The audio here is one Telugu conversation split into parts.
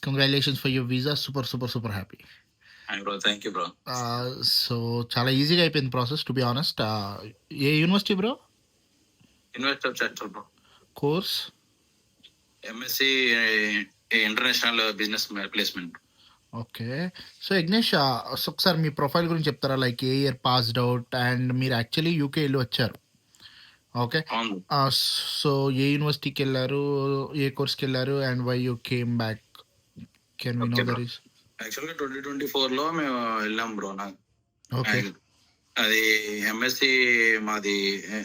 Congratulations for your visa. Super, super, super happy. And bro thank you bro. So చాలా ఈజీగా అయిపోయింది process to be honest. A university bro? University of Churchill bro. Course MSc international business placement. Okay. So Yagnesh, ఒకసారి మీ ప్రొఫైల్ గురించి చెప్తారా? Like A year passed out and మీరు యాక్చువల్లీ యూకే వెళ్ళి వచ్చారు. ఓకే. అవును. సో ఏ యూనివర్సిటీకి వెళ్ళారు, ఏ కోర్స్కి వెళ్ళారు and why you came back? Can we know Okay, the bro. Reason? యాక్చువల్గా 2024 మేము వెళ్ళాం బ్రో. నాకు ఓకే. అది ఎంఎస్సి మాది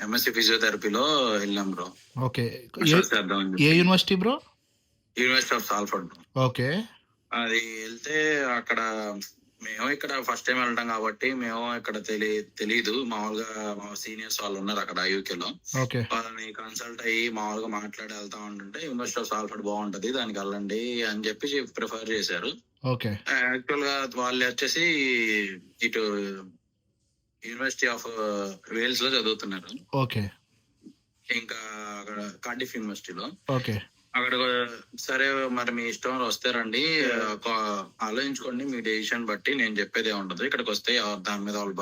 ఎంఎస్సి ఫిజియోథెరపీలో వెళ్ళాం బ్రో. ఓకే. చేద్దాం ఏ university bro? University of Salford. Okay. అది వెళ్తే అక్కడ మేము ఇక్కడ ఫస్ట్ టైం వెళ్తాం కాబట్టి మేము ఇక్కడ తెలీదు. మామూలుగా మా సీనియర్స్ వాళ్ళు ఉన్నారు అక్కడ యూకేలో. ఓకే. వాళ్ళని కన్సల్ట్ అయ్యి మామూలుగా మాట్లాడి వెళ్తా ఉంటుంటే యూనివర్సిటీ ఆఫ్ సాల్ఫర్డ్ బాగుంటది, దానికి వెళ్ళండి అని చెప్పి ప్రిఫర్ చేశారు. ఓకే. యాక్చువల్ గా వాళ్ళు వచ్చేసి ఇటు యూనివర్సిటీ ఆఫ్ వేల్స్ లో చదువుతున్నారు. ఓకే. ఇంకా అక్కడ కార్డిఫ్ యూనివర్సిటీలో. ఓకే. అక్కడ సరే మరి మీ ఇష్టం వస్తారండి, ఆలోచించుకోండి మీ డెసిషన్ బట్టి, నేను చెప్పేది ఉండదు. ఇక్కడికి వస్తే దాని మీద వాళ్ళు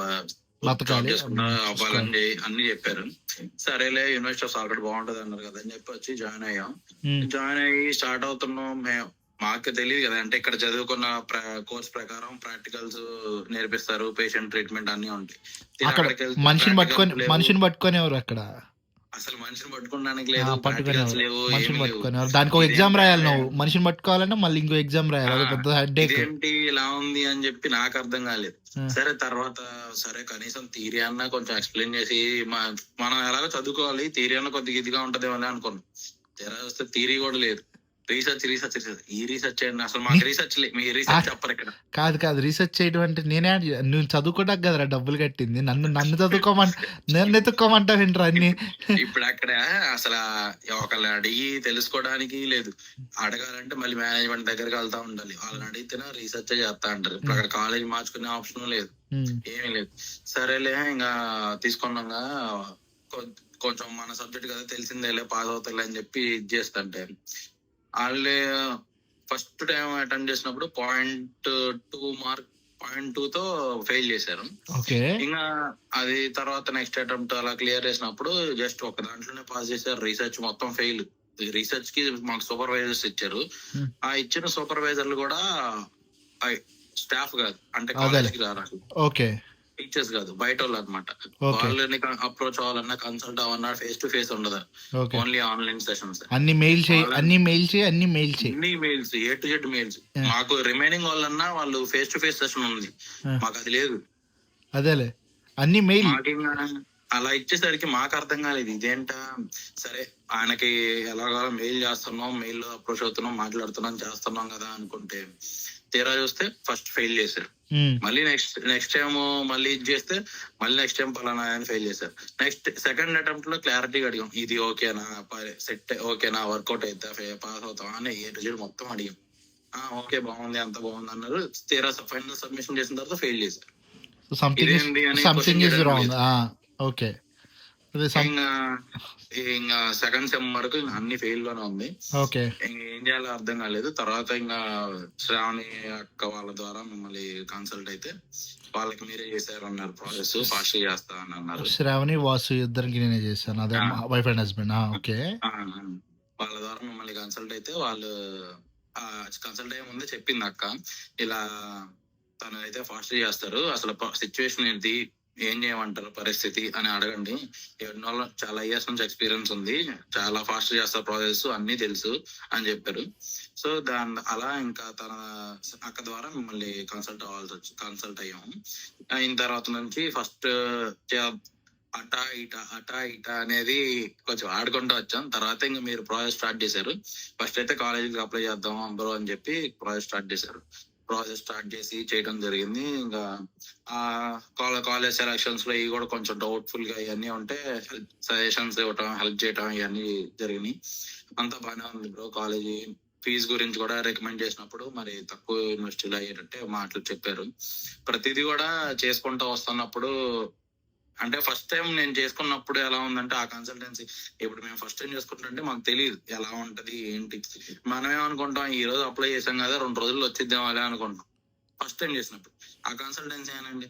బతకాలి చేసుకుంటా అవ్వాలని అన్ని చెప్పారు. సరేలే యూనివర్సిటీ ఆఫ్ సాల్ఫర్డ్ బాగుంటది అన్నారు కదా అని చెప్పి వచ్చి జాయిన్ అయ్యాం. జాయిన్ అయ్యి స్టార్ట్ అవుతున్నాం. మేము మాకు తెలియదు కదా, అంటే ఇక్కడ చదువుకున్న కోర్స్ ప్రకారం ప్రాక్టికల్స్ నేర్పిస్తారు, పేషెంట్ ట్రీట్మెంట్ అన్ని ఉంటాయి. అక్కడ మనిషిని పట్టుకొని ఎవరు అక్కడ? అసలు మనిషిని పట్టుకోవడానికి లేదు, ప్రాక్టికల్స్ లేవు, మనిషిని పట్టుకొని దానికి ఒక ఎగ్జామ్ రాయాలి. నువ్వు మనిషిని పట్టుకోవాలంటే మళ్ళీ ఇంకో ఎగ్జామ్ రాయాలి. అది పెద్ద హెడ్ఏక్. ఏంటి ఇలా ఉంది అని చెప్పి నాకు అర్థం కాలేదు. సరే తర్వాత సరే కనీసం థియరీ అన్నా కొంచెం ఎక్స్ప్లెయిన్ చేసి మనం ఎలాగో చదువుకోవాలి, థియరీ అన్నా కొద్దిగా ఇదిగా ఉంటదేమో అని అనుకున్నాం. తెరా వస్తే థియరీ కూడా లేదు. రీసెర్చ్ ఈ రీసెర్చ్ చేయండి. అసలు మాకు రీసెర్చ్ మీ రీసెర్చ్ చెప్పరు ఇక్కడ. కాదు రీసెర్చ్ చేయడం అంటే నువ్వు చదువుకోవడానికి కదరా డబ్బులు కట్టింది. నన్ను ఎత్తుక్కోమంటావు ఏంట్రా అన్ని? ఇప్పుడు అక్కడ అసలు ఒకళ్ళని అడిగి తెలుసుకోవడానికి లేదు, అడగాలంటే మళ్ళీ మేనేజ్మెంట్ దగ్గరికి వెళ్తా ఉండాలి. వాళ్ళని అడిగితేనే రీసెర్చ్ చేస్తా అంటారు. ఇప్పుడు అక్కడ కాలేజ్ మార్చుకునే ఆప్షన్ లేదు, ఏమీ లేదు. సరేలే ఇంకా తీసుకున్నాగా కొంచెం మన సబ్జెక్ట్ కదా తెలిసిందేలే, పాస్ అవుతాలే అని చెప్పి ఇది చేస్తుంటే వాళ్ళే ఫస్ట్ టైం అటెండ్ చేసినప్పుడు 0.2 తో ఫెయిల్ చేశారు. ఇంకా అది తర్వాత నెక్స్ట్ అటెంప్ట్ అలా క్లియర్ చేసినప్పుడు జస్ట్ ఒక దాంట్లోనే పాస్ చేశారు. రీసెర్చ్ మొత్తం ఫెయిల్. రీసెర్చ్ కి మాకు సూపర్వైజర్స్ ఇచ్చారు. ఆ ఇచ్చిన సూపర్వైజర్లు కూడా స్టాఫ్ కాదు, అంటే కాలేజ్కి రారు, టీచర్స్ కాదు, బయట వాళ్ళు అనమాట. వాళ్ళని అప్రోచ్ అవ్వాలన్నా కన్సల్ట్ అవ్వన్నా ఫేస్ టు ఫేస్ ఉండదు, ఓన్లీ ఆన్లైన్ సెషన్స్. అన్ని mails A to Z mails. మాకు రిమైనింగ్ వాళ్ళన్నా వాళ్ళు ఫేస్ టు ఫేస్ సెషన్ ఉంది, మాకు అది లేదు. అదేలే అన్ని మెయిల్. అలా ఇచ్చేసరికి మాకు అర్థం కాలేదు ఇదేంటా. సరే ఆయనకి ఎలాగో మెయిల్ చేస్తున్నాం, మెయిల్ లో అప్రోచ్ అవుతున్నాం, మాట్లాడుతున్నాం, చేస్తున్నాం కదా అనుకుంటే తీరా చూస్తే ఫస్ట్ ఫెయిల్ చేశారు. మళ్ళీ నెక్స్ట్ టైం మళ్ళీ ఇది చేస్తే మళ్ళీ నెక్స్ట్ టైం పలానా అని ఫెయిల్ చేశారు. నెక్స్ట్ సెకండ్ అటెంప్ట్ లో క్లారిటీగా అడిగాం, ఇది ఓకేనా, సెట్ ఓకేనా, వర్కౌట్ అయితే పాస్ అవుతాం అని ఏ టు జెడ్ మొత్తం అడిగాం. ఓకే బాగుంది, అంత బాగుంది అన్నారు. తీరా ఫైనల్ సబ్మిషన్ చేసిన తర్వాత ఫెయిల్ చేశారు. ఇంకా సెకండ్ సెమ్ వరకు అన్ని ఫెయిల్ లోనే ఉంది. ఏం చేయాలో అర్థం కాలేదు. తర్వాత ఇంకా శ్రావణి అక్క వాళ్ళ ద్వారా మిమ్మల్ని కన్సల్ట్ అయితే వాళ్ళకి మీరే చేశారు అన్నారు, ప్రాసెస్ ఫాస్ట్ చేస్తా అని అన్నారు. శ్రావణి వాసు ఇద్దరికి నేనే చేశాను, అదే వైఫ్ అండ్ హస్బెండ్. ఓకే. వాళ్ళ ద్వారా మిమ్మల్ని కన్సల్ట్ అయితే వాళ్ళు కన్సల్ట్ అయ్యే ముందే చెప్పింది అక్క, ఇలా తను అయితే ఫాస్ట్ చేస్తారు, అసలు సిచ్యువేషన్ ఏంటి, ఏం చేయమంటారు పరిస్థితి అని అడగండి, ఎన్నో చాలా ఇయర్స్ నుంచి ఎక్స్పీరియన్స్ ఉంది, చాలా ఫాస్ట్ చేస్తారు ప్రాసెస్, అన్ని తెలుసు అని చెప్పారు. సో అలా ఇంకా తన అక్క ద్వారా మిమ్మల్ని కన్సల్ట్ అయ్యాము. అయిన తర్వాత నుంచి ఫస్ట్ అటా ఇటా అనేది కొంచెం ఆడుకుంటూ వచ్చాం. తర్వాత ఇంకా మీరు ప్రాజెక్ట్ స్టార్ట్ చేశారు. ఫస్ట్ అయితే కాలేజీకి అప్లై చేద్దాం అందరూ అని చెప్పి ప్రాజెక్ట్ స్టార్ట్ చేశారు. ప్రాసెస్ స్టార్ట్ చేసి చేయడం జరిగింది. ఇంకా కాలేజ్ సెలక్షన్స్ లో ఇవి కూడా కొంచెం డౌట్ఫుల్ గా ఇవన్నీ ఉంటే సజెషన్స్ ఇవ్వటం, హెల్ప్ చేయటం ఇవన్నీ జరిగినాయి. అంతా బాగానే ఉంది బ్రో. కాలేజీ ఫీజు గురించి కూడా రికమెండ్ చేసినప్పుడు మరి తక్కువ యూనివర్సిటీలో అయ్యేటట్టే మాటలు చెప్పారు. ప్రతిదీ కూడా చేసుకుంటూ వస్తున్నప్పుడు అంటే ఫస్ట్ టైం నేను చేసుకున్నప్పుడు ఎలా ఉందంటే ఆ కన్సల్టెన్సీ, ఇప్పుడు మేము ఫస్ట్ టైం చేసుకుంటుంటే మాకు తెలియదు ఎలా ఉంటది ఏంటి. మనం ఏమనుకుంటాం, ఈ రోజు అప్లై చేసాం కదా 2 రోజుల్లో వచ్చిద్దాం అలా అనుకుంటాం ఫస్ట్ టైం చేసినప్పుడు. ఆ కన్సల్టెన్సీ ఏనండి,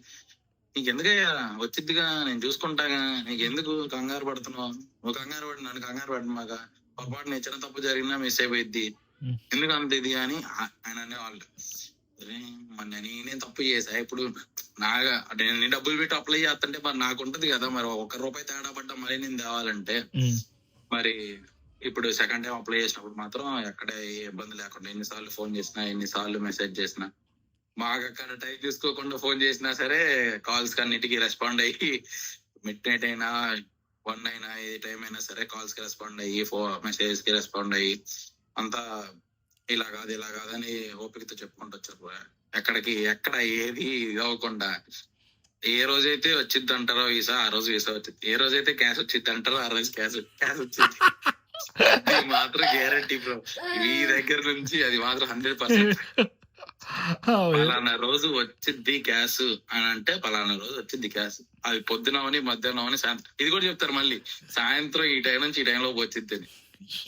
నీకెందుకయ్యా వచ్చిద్దిగా, నేను చూసుకుంటాగా, నీకెందుకు కంగారు పడుతున్నావు, నువ్వు కంగారు పడి నన్ను కంగారు పడమాక, పొరపాటు నేను చిన్న తప్పు జరిగినా మిస్ అయిపోయిద్ది, ఎందుకు అంత ఇది అని ఆయన అనేవాళ్ళు. అరే మరి నేనేం తప్పు చేసా ఇప్పుడు, నాగా అంటే నేను డబ్బులు పెట్టి అప్లై చేస్తుంటే మరి నాకు ఉంటది కదా, మరి 1 రూపాయి తేడా పడ్డా మళ్ళీ నేను తేవాలంటే, మరి ఇప్పుడు సెకండ్ టైం అప్లై చేసినప్పుడు మాత్రం ఎక్కడ ఏ ఇబ్బంది లేకుండా ఎన్నిసార్లు ఫోన్ చేసినా ఎన్నిసార్లు మెసేజ్ చేసినా, మాకు అక్కడ టైం తీసుకోకుండా ఫోన్ చేసినా సరే కాల్స్ అన్నిటికీ రెస్పాండ్ అయ్యి, మిడ్ నైట్ అయినా 1 అయినా ఏ టైం అయినా సరే కాల్స్ కి రెస్పాండ్ అయ్యి మెసేజ్ కి రెస్పాండ్ అయ్యి అంతా ఇలా కాదు ఇలా కాదని ఓపికతో చెప్పుకుంటూ వచ్చారు. ఎక్కడ ఏది ఇది అవ్వకుండా, ఏ రోజైతే వచ్చింది అంటారో వీసా ఆ రోజు వీసా వచ్చింది, ఏ రోజైతే క్యాష్ వచ్చింది అంటారో ఆ రోజు క్యాష్ వచ్చింది. అది మాత్రం గ్యారంటీ బ్రో, మీ దగ్గర నుంచి అది మాత్రం 100%. పలానా రోజు వచ్చింది గ్యాస్ అని అంటే పలానా రోజు వచ్చింది గ్యాస్. అది పొద్దునవని మధ్యాహ్నం సాయంత్రం, ఇది కూడా చెప్తారు మళ్ళీ, సాయంత్రం ఈ టైం నుంచి ఈ టైంలో వచ్చింది అని,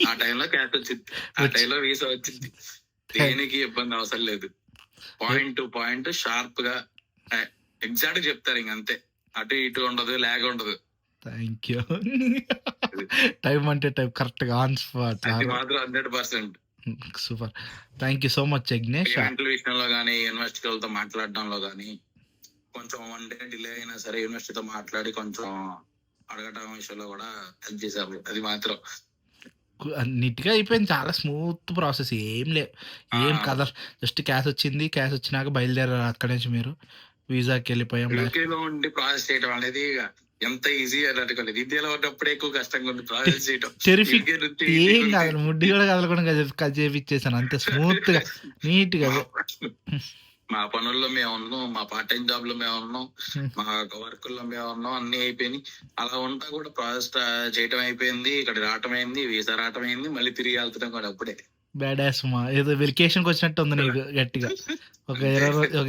ఆ టైంలో క్యాష్ వచ్చింది, ఆ టైంలో వీసా వచ్చింది. దేనికి ఇబ్బంది అవసరం లేదు, పాయింట్ టు పాయింట్ షార్ప్ గా ఎగ్జాక్ట్ చెప్తారు, ఇంక అంతే, అటు ఇటు ఉండదు, లాగ్ ఉండదు. Thank you. టైం అంటే టైం కరెక్ట్ గా ఆన్ స్పాట్. అది మాత్రం 100%. Super, thank you so much Yagnesh. పేమెంట్ల విషయంలో కానీ యూనివర్సిటీలతో మాట్లాడడంలో కానీ కొంచెం 1 డే డిలే అయినా సరే యూనివర్సిటీతో మాట్లాడి కొంచెం అడగటం విషయంలో కూడా హెల్ప్ చేశారు. అది మాత్రం నీట్గా అయిపోయింది, చాలా స్మూత్ ప్రాసెస్, ఏం లేవు, ఏం కథ, జస్ట్ క్యాష్ వచ్చింది, క్యాష్ వచ్చినాక బయలుదేరారు అక్కడి నుంచి మీరు, వీసాకి వెళ్ళిపోయాం. యూకేలో ఉండి ప్రాసెస్ చేయడం అనేది ఎంత ఈజీ అనుకోలేదు, ఇండియాలో ఉన్నప్పుడే ఎక్కువ కష్టంగా ఉంది ప్రాసెస్ చేయడం. టెరిఫిక్, ఏం కాదు, ముడ్డి కూడా కదలకుండా చేపించేసాను అంతే స్మూత్ గా నీట్ గా. మా పనుల్లో మేము ఉన్నాం, మా పార్ట్ టైం జాబ్ లో మేము ఉన్నాం, మా వర్క్ లో మేము ఉన్నాం, అన్ని అయిపోయినాయి. అలా ఉంటా కూడా ప్రాసెస్ చేయటం అయిపోయింది, ఇక్కడ రావటం అయింది, వీసా రావటం అయింది, మళ్ళీ తిరిగి వెళ్తాం కూడా అప్పుడే. బ్యాడాస్ మా ఏదో వెకేషన్ కి వచ్చినట్టు ఉంది నీకు గట్టిగా, ఒక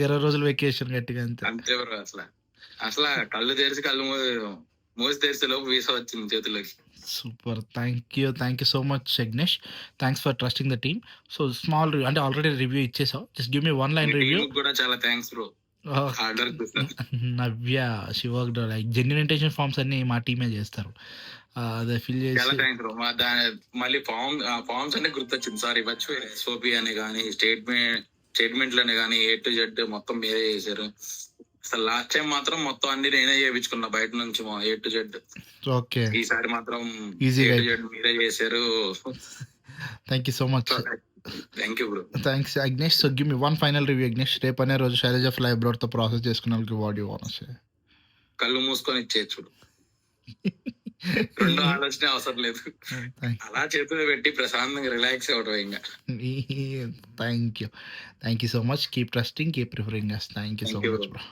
20 రోజులు వెకేషన్ గట్టిగా అంతే. అంతే బ్రో, అసలు కళ్ళు తెరిచి కళ్ళు మూసి తెరిచే లోపు వీసా వచ్చింది చేతుల్లోకి. Super, thank you so much Yagnesh, thanks for trusting the team. So small review అంటే ఆల్రెడీ రివ్యూ ఇచ్చేసావు, just give me 1 line review. కూడా చాలా thanks bro, hard work. Navya she worked like genuine intention forms అన్ని మా టీమే చేస్తారు, అదే ఫిల్ చేసి. చాలా థ్యాంక్స్ బ్రో. మళ్ళీ ఫార్మ్స్ అంటే గుర్తొచ్చింది, సారీ మర్చిపోయి, ఎస్ఓపి అని కానీ స్టేట్మెంట్లు అని కానీ A to Z మొత్తం మీరే చేశారు. అసలు లాస్ట్ టైం మాత్రం మొత్తం అన్ని నేనే చేయించుకున్నా బయట నుంచి A to Z. ఓకే, ఈసారి మాత్రం ఈజీగా A to Z మీరే చేశారు. Thank you so much. Thank you bro. Thanks Yagnesh. So give me 1 final review Yagnesh, రేపు అనే రోజు శైలజ ఫ్లై అబ్రాడ్ తో ప్రాసెస్ చేసుకున్న వాళ్ళకి what you want to say? కళ్ళు మూసుకొని ఇచ్చేయచ్చు, 2 ఆలోచన అవసరం లేదు, అలా చేతులు పెట్టి ప్రశాంతంగా రిలాక్స్ అవ్వడం ఇంకా. Thank you so much, keep trusting, keep preferring us. Thank you so much bro.